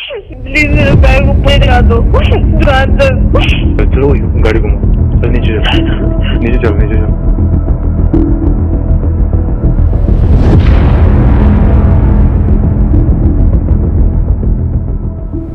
Please मेरे पैर को ऊपर करा दो। चलो गाड़ी घुमा, चल नीचे चल, नीचे चल, नीचे चल।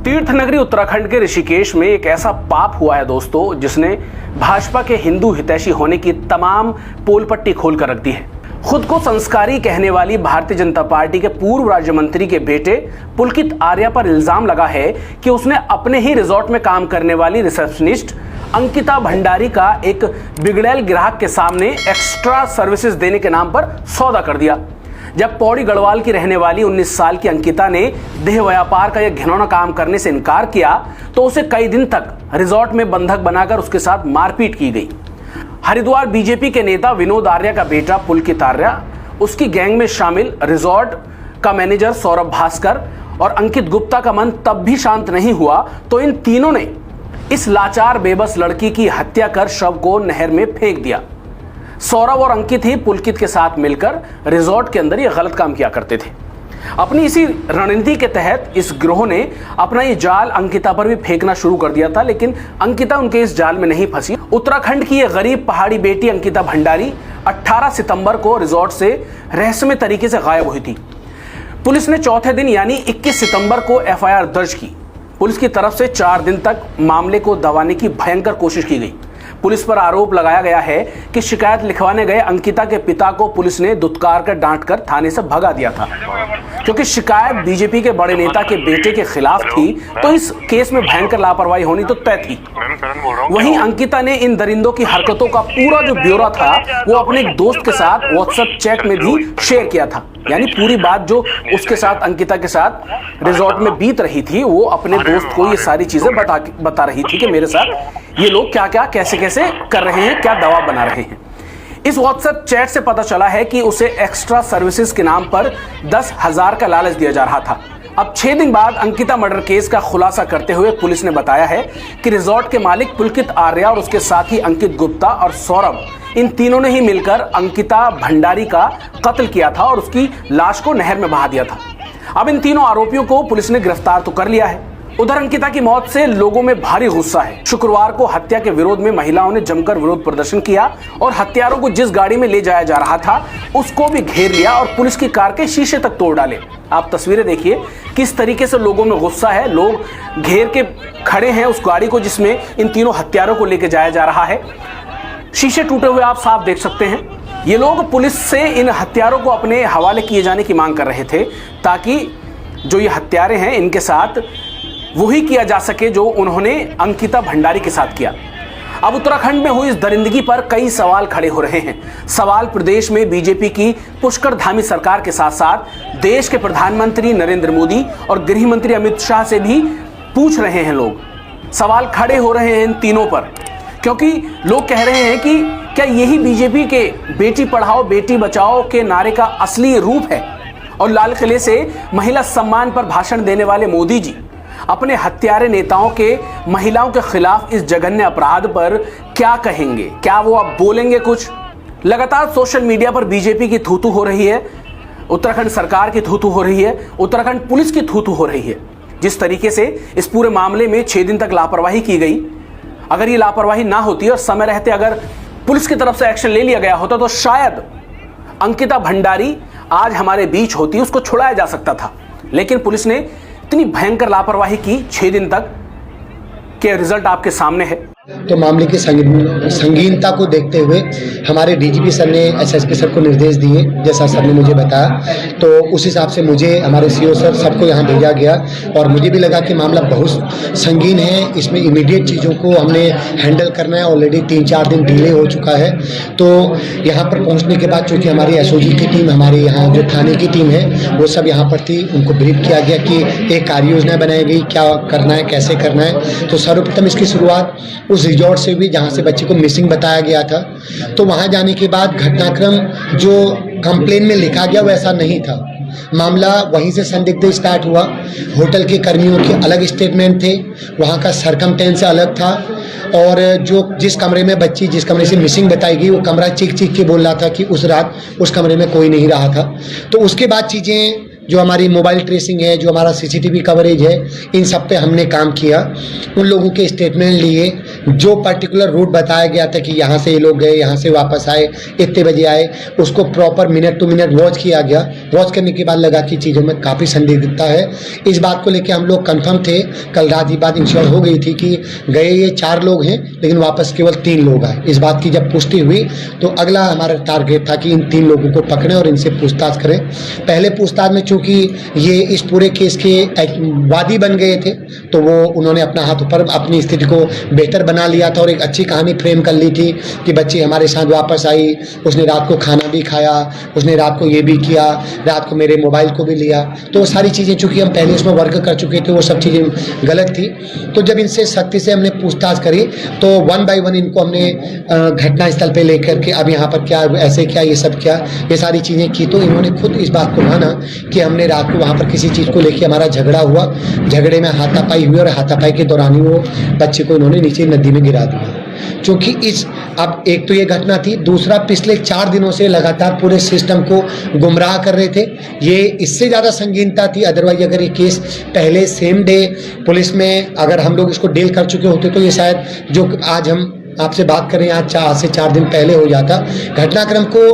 तीर्थ नगरी उत्तराखंड के ऋषिकेश में एक ऐसा पाप हुआ है दोस्तों, जिसने भाजपा के हिंदू हितैषी होने की तमाम पोल पट्टी खोल कर रख दी है। खुद को संस्कारी कहने वाली भारतीय जनता पार्टी के पूर्व राज्य मंत्री के बेटे पुलकित आर्या पर इल्जाम लगा है कि उसने अपने ही रिजॉर्ट में काम करने वाली रिसेप्शनिस्ट अंकिता भंडारी का एक बिगड़ैल ग्राहक के सामने एक्स्ट्रा सर्विसेज देने के नाम पर सौदा कर दिया। जब पौड़ी गढ़वाल की रहने वाली 19 साल की अंकिता ने देह व्यापार का यह घिनौना काम करने से इनकार किया तो उसे कई दिन तक रिजॉर्ट में बंधक बनाकर उसके साथ मारपीट की गई। हरिद्वार बीजेपी के नेता विनोद आर्या का बेटा पुलकित आर्या, उसकी गैंग में शामिल रिजॉर्ट का मैनेजर सौरभ भास्कर और अंकित गुप्ता का मन तब भी शांत नहीं हुआ तो इन तीनों ने इस लाचार बेबस लड़की की हत्या कर शव को नहर में फेंक दिया। सौरभ और अंकित ही पुलकित के साथ मिलकर रिजॉर्ट के अंदर ये गलत काम किया करते थे। अपनी इसी रणनीति के तहत इस गिरोह ने अपना ये जाल अंकिता पर भी फेंकना शुरू कर दिया था, लेकिन अंकिता उनके इस जाल में नहीं फंसी। उत्तराखंड की ये गरीब पहाड़ी बेटी अंकिता भंडारी 18 सितंबर को रिजॉर्ट से रहस्यमय तरीके से गायब हुई थी। पुलिस ने चौथे दिन यानी 21 सितंबर को एफआईआर दर्ज की। पुलिस की तरफ से 4 दिन तक मामले को दबाने की भयंकर कोशिश की गई। पुलिस पर आरोप लगाया गया है कि शिकायत लिखवाने गए अंकिता के पिता को पुलिस ने दुत्कार कर डांट कर थाने से भगा दिया था। क्योंकि शिकायत बीजेपी के बड़े नेता के बेटे के खिलाफ थी तो इस केस में भयंकर लापरवाही होनी तो तय थी। वहीं अंकिता ने इन दरिंदों की हरकतों का पूरा जो ब्यौरा था वो अपने एक दोस्त के साथ व्हाट्सएप चैट में भी शेयर किया था। यानी पूरी बात जो उसके साथ अंकिता के साथ रिजॉर्ट में बीत रही थी वो अपने दोस्त को ये सारी चीजें बता रही थी कि मेरे साथ ये लोग क्या क्या कैसे कैसे कर रहे हैं, क्या दबाव बना रहे हैं। इस व्हाट्सएप चैट से पता चला है कि उसे एक्स्ट्रा सर्विसेज के नाम पर 10,000 का लालच दिया जा रहा था। अब 6 दिन बाद अंकिता मर्डर केस का खुलासा करते हुए पुलिस ने बताया है कि रिजॉर्ट के मालिक पुलकित आर्या और उसके साथी अंकित गुप्ता और सौरभ, इन तीनों ने ही मिलकर अंकिता भंडारी का कत्ल किया था और उसकी लाश को नहर में बहा दिया था। अब इन तीनों आरोपियों को पुलिस ने गिरफ्तार तो कर लिया है। उधर अंकिता की मौत से लोगों में भारी गुस्सा है। शुक्रवार को हत्या के विरोध में महिलाओं ने जमकर विरोध प्रदर्शन किया और हत्यारों को जिस गाड़ी में ले जाया जा रहा था उसको भी घेर लिया और पुलिस की कार के शीशे तक तोड़ डाले। आप तस्वीरें देखिए किस तरीके से लोगों में गुस्सा है। लोग घेर के खड़े हैं उस गाड़ी को जिसमें इन तीनों हत्यारों को लेकर जाया जा रहा है। शीशे टूटे हुए आप साफ देख सकते हैं। ये लोग पुलिस से इन हत्यारों को अपने हवाले किए जाने की मांग कर रहे थे ताकि जो ये हत्यारे हैं इनके साथ वही किया जा सके जो उन्होंने अंकिता भंडारी के साथ किया। अब उत्तराखंड में हुई इस दरिंदगी पर कई सवाल खड़े हो रहे हैं। सवाल प्रदेश में बीजेपी की पुष्कर धामी सरकार के साथ साथ देश के प्रधानमंत्री नरेंद्र मोदी और गृह मंत्री अमित शाह से भी पूछ रहे हैं। लोग सवाल खड़े हो रहे हैं इन तीनों पर, क्योंकि लोग कह रहे हैं कि क्या यही बीजेपी के बेटी पढ़ाओ बेटी बचाओ के नारे का असली रूप है और लाल किले से महिला सम्मान पर भाषण देने वाले मोदी जी अपने हत्यारे नेताओं के महिलाओं के खिलाफ इस जघन्य अपराध पर क्या कहेंगे? क्या वो अब बोलेंगे कुछ? लगातार सोशल मीडिया पर बीजेपी की थूथू हो रही है, उत्तराखंड सरकार की थूथू हो रही है, उत्तराखंड पुलिस की थूथू हो रही है। जिस तरीके से इस पूरे मामले में 6 दिन तक लापरवाही की गई, अगर ये लापरवाही ना होती और समय रहते अगर पुलिस की तरफ से एक्शन ले लिया गया होता तो शायद अंकिता भंडारी आज हमारे बीच होती, उसको छुड़ाया जा सकता था। लेकिन पुलिस ने इतनी भयंकर लापरवाही की 6 दिन तक के रिजल्ट आपके सामने है। तो मामले की संगीनता को देखते हुए हमारे डीजीपी सर ने एसएसपी सर को निर्देश दिए, जैसा सर ने मुझे बताया, तो उस हिसाब से मुझे हमारे सीओ सर सबको यहाँ भेजा गया और मुझे भी लगा कि मामला बहुत संगीन है, इसमें इमीडिएट चीज़ों को हमने हैंडल करना है। ऑलरेडी 3-4 दिन डिले हो चुका है। तो यहाँ पर पहुँचने के बाद चूँकि हमारी एसओजी की टीम, हमारे यहाँ जो थाने की टीम है वो सब यहाँ पर थी, उनको ब्रीफ किया गया कि एक कार्य योजना बनाई गई, क्या करना है, कैसे करना है। तो सर्वप्रथम इसकी शुरुआत उस रिजॉर्ट से भी जहाँ से बच्चे को मिसिंग बताया गया था। तो वहाँ जाने के बाद घटनाक्रम जो कंप्लेन में लिखा गया वैसा नहीं था। मामला वहीं से संदिग्ध स्टार्ट हुआ। होटल के कर्मियों के अलग स्टेटमेंट थे, वहाँ का सरकमटेंस अलग था और जो जिस कमरे में बच्ची जिस कमरे से मिसिंग बताई गई वो कमरा चीख चीख के बोल रहा था कि उस रात उस कमरे में कोई नहीं रहा था। तो उसके बाद चीज़ें जो हमारी मोबाइल ट्रेसिंग है, जो हमारा सीसीटीवी कवरेज है, इन सब पे हमने काम किया। उन लोगों के स्टेटमेंट लिए, जो पर्टिकुलर रूट बताया गया था कि यहाँ से ये लोग गए, यहाँ से वापस आए, इतने बजे आए, उसको proper minute to minute watch किया गया। वॉच करने के बाद लगा कि चीज़ों में काफ़ी संदिग्धता है। इस बात को लेकर हम लोग कन्फर्म थे, कल रात ये बात इंश्योर हो गई थी कि गए ये 4 लोग हैं, लेकिन वापस केवल 3 लोग आए। इस बात की जब पुष्टि हुई तो अगला हमारा टारगेट था कि इन 3 लोगों को पकड़ें और इनसे पूछताछ करें। पहले पूछताछ में चूंकि ये इस पूरे केस के वादी बन गए थे, तो वो उन्होंने अपना हाथ ऊपर अपनी स्थिति को बेहतर बना लिया था और एक अच्छी कहानी फ्रेम कर ली थी कि बच्ची हमारे साथ वापस आई, उसने रात को खाना भी खाया, उसने रात को ये भी किया, रात को मेरे मोबाइल को भी लिया। तो वो सारी चीज़ें चूँकि हम पहले उसमें वर्क कर चुके थे, वो सब चीज़ें गलत थी। तो जब इनसे सख्ती से हमने पूछताछ करी तो 1 बाय 1 इनको हमने घटना स्थल पे लेकर के अब यहाँ पर क्या ऐसे क्या ये सब क्या ये सारी चीज़ें की। तो इन्होंने खुद इस बात को माना कि हमने रात को वहाँ पर किसी चीज़ को लेकर हमारा झगड़ा हुआ, झगड़े में हाथापाई हुई और हाथापाई के दौरान ही वो बच्चे को इन्होंने नीचे नदी में गिरा दिया। क्योंकि इस अब एक तो ये घटना थी, दूसरा पिछले 4 दिनों से लगातार पूरे सिस्टम को गुमराह कर रहे थे। ये इससे ज़्यादा संगीनता थी। अदरवाइज अगर ये केस पहले सेम डे पुलिस में अगर हम लोग इसको डील कर चुके होते तो ये शायद जो आज हम आपसे बात करें आज से 4 दिन पहले हो जाता। घटनाक्रम को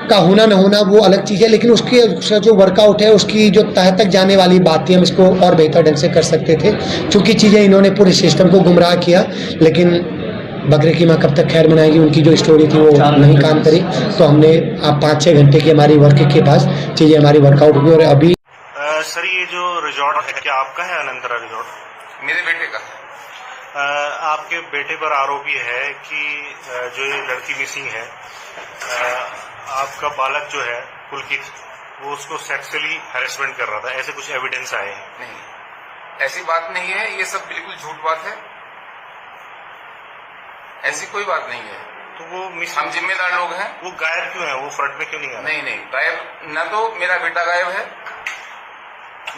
का होना न होना वो अलग चीज़ है, लेकिन उसका जो वर्कआउट है, उसकी जो तह तक जाने वाली बात थी, हम इसको और बेहतर ढंग से कर सकते थे। चूँकि चीज़ें इन्होंने पूरे सिस्टम को गुमराह किया, लेकिन बकरे की माँ कब तक खैर मनाएगी, उनकी जो स्टोरी थी वो नहीं काम करी। तो हमने 5-6 घंटे की हमारी वर्क के पास चीज़ें हमारी वर्कआउट हुई। और अभी सर ये जो रिजॉर्ट है क्या आपका है? अनंतरा रिजॉर्ट मेरे बेटे का। आपके बेटे पर आरोपी है कि जो ये लड़की मिसिंग है, आपका बालक जो है पुलकित, वो उसको सेक्सुअली हैरेसमेंट कर रहा था, ऐसे कुछ एविडेंस आए हैं? नहीं, ऐसी बात नहीं है, ये सब बिल्कुल झूठ बात है, ऐसी कोई बात नहीं है। तो वो हम जिम्मेदार लोग हैं। वो गायब क्यों है? वो फ्रंट में क्यों नहीं आया? नहीं गायब न तो मेरा बेटा गायब है,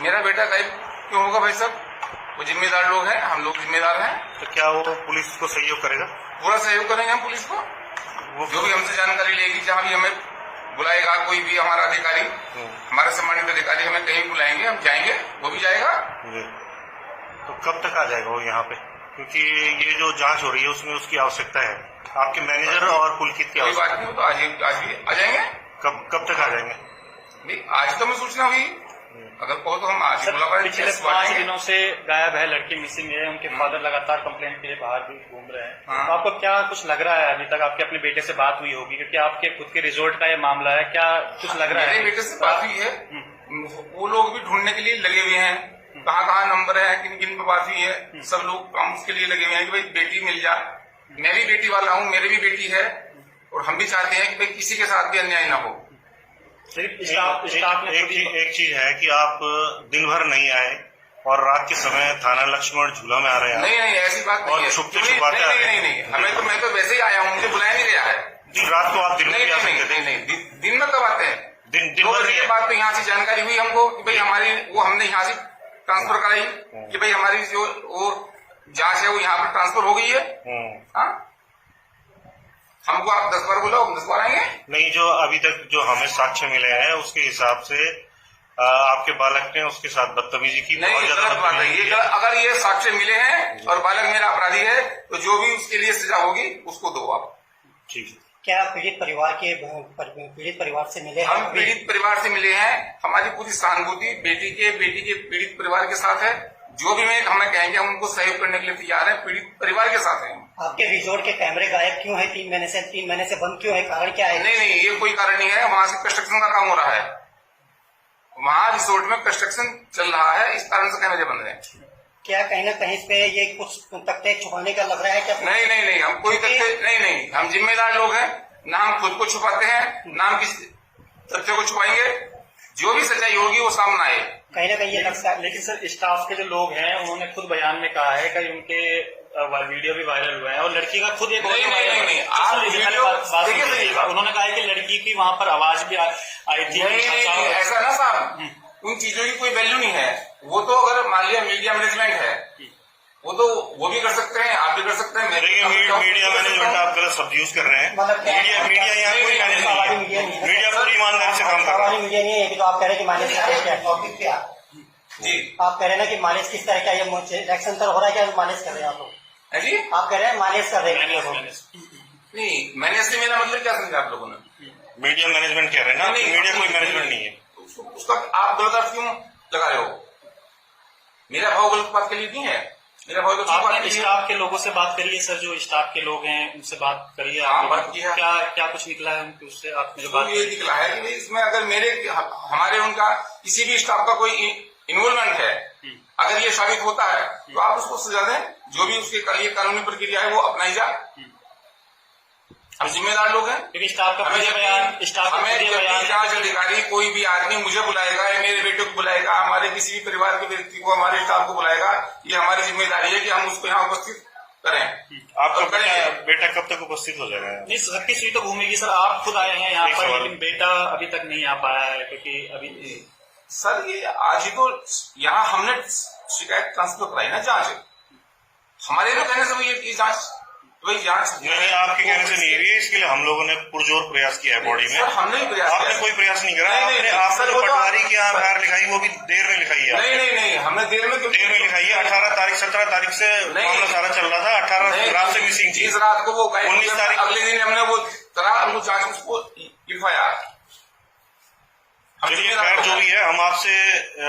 मेरा बेटा गायब क्यों होगा भाई साहब? वो जिम्मेदार लोग हैं, हम लोग जिम्मेदार हैं। तो क्या वो पुलिस को सहयोग करेगा? पूरा सहयोग करेंगे हम पुलिस को। वो जो भी हमसे जानकारी लेगी, जहाँ भी हमें बुलाएगा कोई भी हमारा अधिकारी, हमारे सम्मानित अधिकारी हमें कहीं बुलाएंगे, हम जाएंगे, वो भी जाएगा। तो कब तक आ जाएगा वो यहाँ पे? क्योंकि ये जो जांच हो रही है उसमें उसकी आवश्यकता है, आपके मैनेजर और पुलकित की। कोई बात नहीं हो तो आज भी आ जाएंगे। कब तक आ जाएंगे? नहीं, आज तो मैं सूचना हुई, अगर कहो तो हम आज बुला पाएंगे। पिछले 5 दिनों से गायब है, लड़की मिसिंग है, उनके फादर लगातार कंप्लेंट के लिए बाहर भी घूम रहे हैं। हाँ। तो आपको क्या कुछ लग रहा है? अभी तक आपके अपने बेटे से बात हुई होगी, क्योंकि आपके खुद के रिजॉर्ट का ये मामला है, क्या कुछ लग रहा है? मेरे बेटे से बात हुई है, वो लोग भी ढूंढने के लिए लगे हुए हैं, कहाँ नंबर है, किन किन पे बात हुई है, सब लोग काम उसके लिए लगे हुए हैं कि भाई बेटी मिल जाए। मैं भी बेटी वाला हूँ, मेरी भी बेटी है, और हम भी चाहते हैं कि भाई किसी के साथ भी अन्याय न हो। एक चीज है कि आप दिन भर नहीं आए और रात के समय थाना लक्ष्मण झूला में आ रहे हैं। नहीं, ऐसी बात नहीं है। छुपते छुपाते आ रहे हैं। नहीं, मैं तो वैसे ही आया हूँ, मुझे बुलाया नहीं गया है। रात को आप दिन में आ सकते थे? नहीं, दिन में कब आते हैं? दिन भर नहीं। बात तो यहाँ से जानकारी हुई हमको कि भाई हमारी वो हमने यहाँ से ट्रांसफर कराई कि भाई हमारी जो वो जांच है वो यहाँ पर ट्रांसफर हो गई है। हाँ, हमको आप 10 बार बोलो, हम 10 बार आएंगे। नहीं, जो अभी तक जो हमें साक्ष्य मिले हैं उसके हिसाब से आपके बालक ने उसके साथ बदतमीजी की। नहीं, गलत बात है ये। अगर ये साक्ष्य मिले हैं और बालक मेरा अपराधी है तो जो भी उसके लिए सजा होगी उसको दो आप। ठीक है। क्या पीड़ित परिवार से मिले हैं? हम पीड़ित परिवार से मिले हैं, हमारी पूरी सहानुभूति बेटी के पीड़ित परिवार के साथ है। जो भी हमें कहेंगे हम उनको सहयोग करने के लिए तैयार हैं, पीड़ित परिवार के साथ हैं। आपके रिजॉर्ट के कैमरे गायब क्यों है? 3 महीने से बंद क्यों है? कारण क्या है? नहीं, ये कोई कारण नहीं है। वहां से कंस्ट्रक्शन का काम हो रहा है, वहां रिसोर्ट में कंस्ट्रक्शन चल रहा है, इस कारण से कैमरे बंद है। क्या कहीं न कहीं इस पे ये कुछ तथ्य छुपाने का लग रहा है क्या? नहीं, हम कोई तथ्य नहीं, हम जिम्मेदार लोग हैं, ना हम खुद को छुपाते हैं, ना हम किसी तथ्य को छुपाएंगे। जो भी सच्चाई होगी वो सामने आए। कहीं ना कहीं ये लगता है। लेकिन सर, स्टाफ के जो लोग हैं उन्होंने खुद बयान में कहा है कि उनके वीडियो भी वायरल हुए हैं और लड़की का खुद एक नहीं, उन्होंने कहा है कि लड़की की वहाँ पर आवाज भी आई थी। ऐसा ना साहब, उन चीजों की कोई वैल्यू नहीं है। वो तो अगर मान लिया मीडिया मैनेजमेंट है, वो भी कर सकते हैं, आप भी कर सकते हैं। देखिए मीडिया मैनेजमेंट आप गलत शब्द यूज कर रहे हैं। मीडिया यहाँ कोई मैनेज नहीं है, मीडिया पूरी ईमानदारी से काम कर रहा है। मीडिया नहीं है, तो आप कह रहे हैं कि मालिश क्या जी आप कह रहे हैं ना कि मालिश किस तरह का, ये रिएक्शन हो रहा है क्या, मालिश कर रहे हैं आप लोग? जी आप कह रहे हैं मालिश कर रहे हैं नहीं, मैंने इससे मेरा मतलब क्या समझा आप लोगों ने? मीडिया मैनेजमेंट कह रहे हैं ना, मीडिया कोई मैनेजमेंट नहीं है। उसका आप गलत अर्थ क्यों लगा रहे हो? मेरा भाव गलत बात के लिए नहीं है, मेरा भाव तो आपने स्टाफ के लोगों से बात करिए सर, जो स्टाफ के लोग हैं उनसे बात करिए। बात किया, क्या कुछ निकला है उनके उससे? आपने जो बात ये निकला है कि इसमें अगर हमारे उनका किसी भी स्टाफ का कोई इन्वॉल्वमेंट है, अगर ये साबित होता है तो आप उसको सजा दें, जो भी उसके लिए कानूनी प्रक्रिया है वो अपनाई जाए। हम जिम्मेदार लोग हैं, क्योंकि स्टाफ का हमें जांच अधिकारी कोई भी आदमी मुझे बुलाएगा या मेरे बेटे को बुलाएगा, हमारे किसी भी परिवार के व्यक्ति को, हमारे स्टाफ को बुलाएगा, ये हमारी जिम्मेदारी है कि हम उसको यहाँ उपस्थित करें। आपका बेटा कब तक उपस्थित हो जाएगा? नहीं, सबकी सुई तो घूमेगी सर। आप खुद आए हैं यहाँ पर, लेकिन बेटा अभी तक नहीं आ पाया है, क्योंकि अभी सर ये आज ही तो यहाँ हमने शिकायत ट्रांसफर कराई ना, जांच हमारे तो कहने से वही जांच नहीं, आपके कहने से नहीं हुई, इसके लिए हम लोगों ने पुरजोर प्रयास किया है बॉडी में। हमने भी प्रयास आपने कोई प्रयास नहीं करा, आपने पटवारी की एफआईआर लिखाई, वो भी देर में लिखाई है। नहीं, हमने देर में लिखाई है। 18 तारीख 17 तारीख से मामला सारा चल रहा था, 18 रात से मिसिंग थी। इस रात को वो 19 तारीख अगले दिन हमने वो जांच उसको लिखवाया। चलिए खैर जो भी है, हम आपसे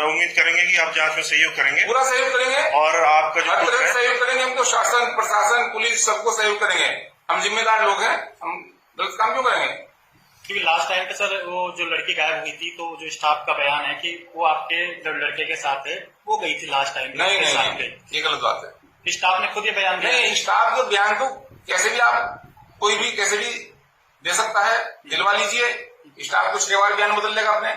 उम्मीद करेंगे कि आप जांच में सहयोग करेंगे, पूरा सहयोग करेंगे, और आपका जो सहयोग करेंगे। हम तो शासन, प्रशासन, पुलिस सबको सहयोग करेंगे। हम जिम्मेदार लोग हैं, हम गलत काम क्यों करेंगे? क्योंकि लास्ट टाइम पे सर वो जो लड़की गायब हुई थी, तो जो स्टाफ का बयान है कि वो आपके लड़के के साथ है, वो गई थी लास्ट टाइम। नहीं, ये गलत बात है। स्टाफ ने खुद ये बयान दिया। नहीं, स्टाफ का बयान तो कैसे भी आप कोई भी कैसे भी दे सकता है, दिलवा लीजिए। स्टाफ को 6 बार बयान बदल लेगा अपने।